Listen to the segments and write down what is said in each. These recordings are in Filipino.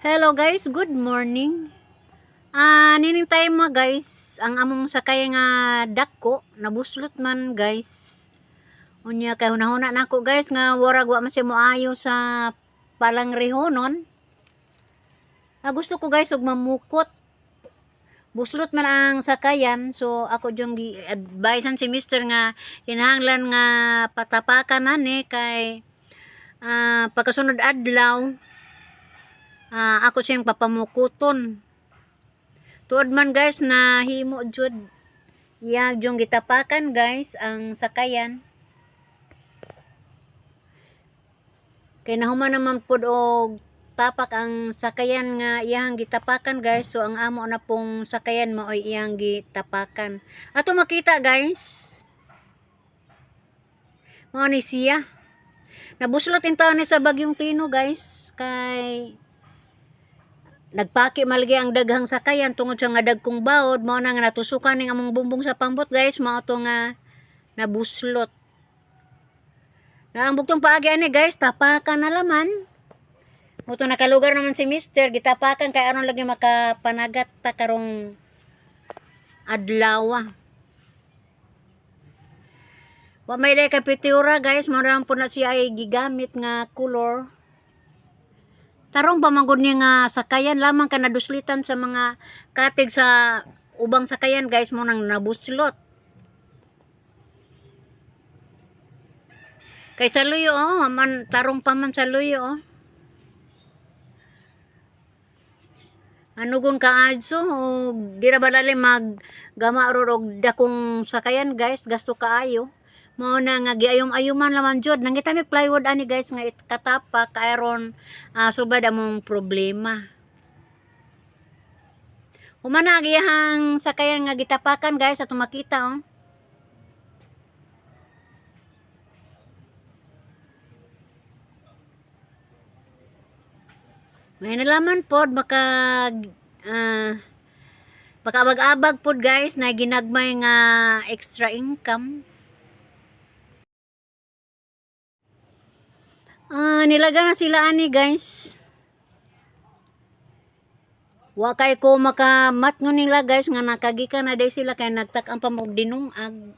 Hello guys, good morning. Nining tayo mga guys, ang among sakay nga dako, nabuslot man guys. Unya kay hunahuna nako guys nga warag wa man siya moayo sa palangrehonon. Gusto ko guys og mamukot. Buslot man ang sakayan, so ako jung gi-advisean si Mr. nga kinahanglan nga patapakan nani kay pagkasunod adlaw ako siyang papamukuton. Tuod man guys na himo jud iyang yung gitapakan guys ang sakayan. Kay nahuman naman pud og tapak ang sakayan nga iyang gitapakan guys. So ang amo na pong sakayan mao iyang gitapakan. Ato makita guys. Mao ni siya. Nabuslot in taon ni sa Bagyong Tino guys kay nagpaki malgi ang daghang sakayan tungod sa nga dagkong bawod mao na nga natusukan ning among bumbong sa pambot guys, mao to nga nabuslot. Na ang bugtong paagi ani guys, tapakan na laman. Mo to nakalugar naman si Mister, gitapakan kay aron lagi makapanagat ta karong adlaw. Wa may day kapitiura guys, mao ra po na siya ay gigamit nga color. Tarong pamangod niya nga sakayan lamang ka naduslitan sa mga katig sa ubang sakayan guys mo nang nabuslot. Kay sa luyo man tarong pa man sa luyo Anugon ka adso o dira balali maggama og dakong sakayan guys, gasto kaayo. Mao na nga giayom-ayuman laman jud nangita mi plywood ani guys nga katapak aron subad among problema. Humana giyang sakayan nga gitapakan guys ato makita May nalaman pod baka abag-abag pod guys na ginagmay nga extra income. Nilaga na sila ani guys. Wa kay ko makamat ngon nila guys nga nakagikan na day sila kay nagtak-an pa mo dinungag.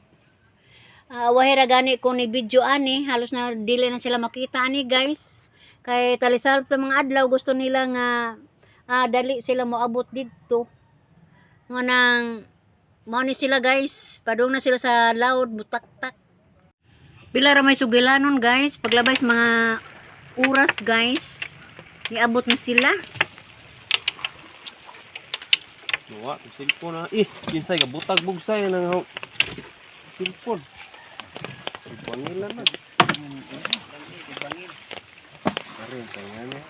Wahira gani ko ni video ani, halos na dili na sila makita ani guys. Kay talisal pa mga adlaw gusto nila nga dali sila moabot didto. Nga nang mao ni sila guys, padung na sila sa laod butak-tak. Pila ra may sugilanon guys, paglabay sa mga oras guys, niabot na sila. Duwa, cellphone na. Kinsay ka butag bugsay nang cellphone. Ibangin lang na. Karin kaya na.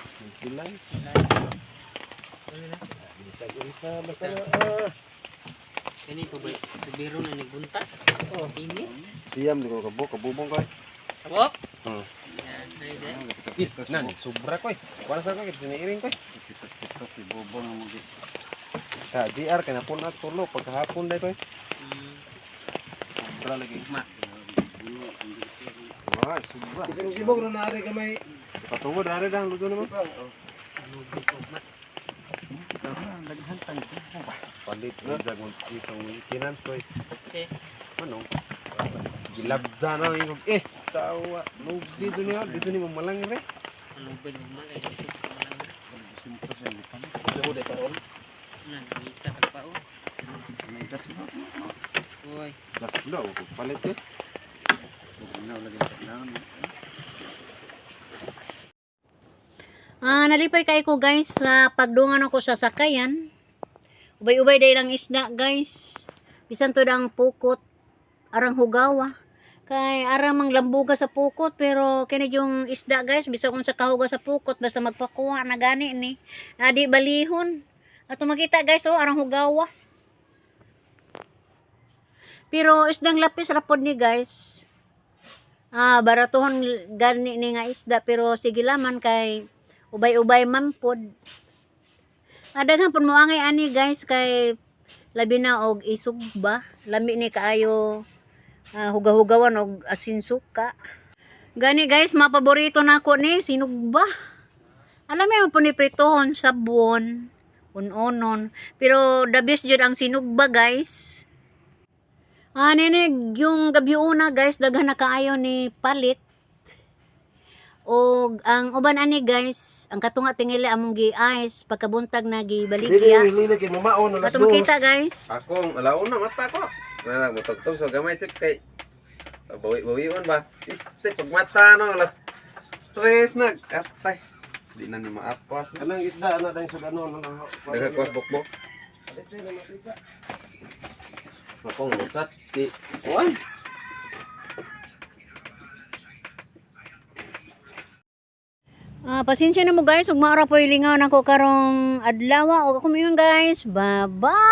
Sila. Bisa basta na. Ini ko ba biro na nagbunta? Ini. Siyam di ko kabubong ko. Kabok? Yan, ay de. Nan, sobra ko. Para sa ko siniiring ko. Pitok si Bobong mo gi. GR kana pun at tulo pagkahapon day ko. Sobra lagi. Ma. Wah, sobra. Isang sibog ro naari kamay. Patungod ari dang luto naman. Ano bito ma? Daghan tan ko ba. Palit na sa isang finance ko. Okay. Ano? Gilabza na yung tawa. Dito ni mamalang re. Ano ba yung mga ito? Simple sa lipan. Ano day karon? Nan, kita pa o. May gas mo. Oy. Gas daw palit ko. Ano lagi na. Nalipay kay ko guys sa pagdungan ako sa sakayan. Ubay-ubay day lang isda guys. Bisan to ang pukot arang hugawa. Kay arang manglambuga sa pukot pero kini yung isda guys bisan kung sa kahuga sa pukot basta magpakuha na gani ni. Di balihon. Ato makita guys arang hugawa. Pero isdang lapis rapod ni guys. Baratuhon gani ni nga isda pero sige laman kay ubay-ubay man pod. Daghan pud mo angay ani guys kay labi na og isog ba. Lami ni kaayo hugaw-hugawan og asin suka. Gani guys, mapaborito nako ni sinugba. Alam mo yung punipritohon, sabon, unonon. Pero the best jud ang sinugba guys. Ninig, yung gabi una guys, daghan na kaayo ni palit. O ang uban ani guys, ang katunga tingili among gi-ice pagkabuntag na gibaligya. Dili kay mamaon alas Ato 2. makita guys. Akong alauna mata ko. Wala mo tugtog so gamay check kay bawi-bawion ba. Iste pag mata no alas 3 nag atay. Di na ni maapas. Kanang isda na dahil sa ano Daga kwas bukbok. Akong mutsat di. Oy. Pasensya na mo guys, ug maara po ilingaw nako karong adlaw. O ako yun guys. Bye-bye.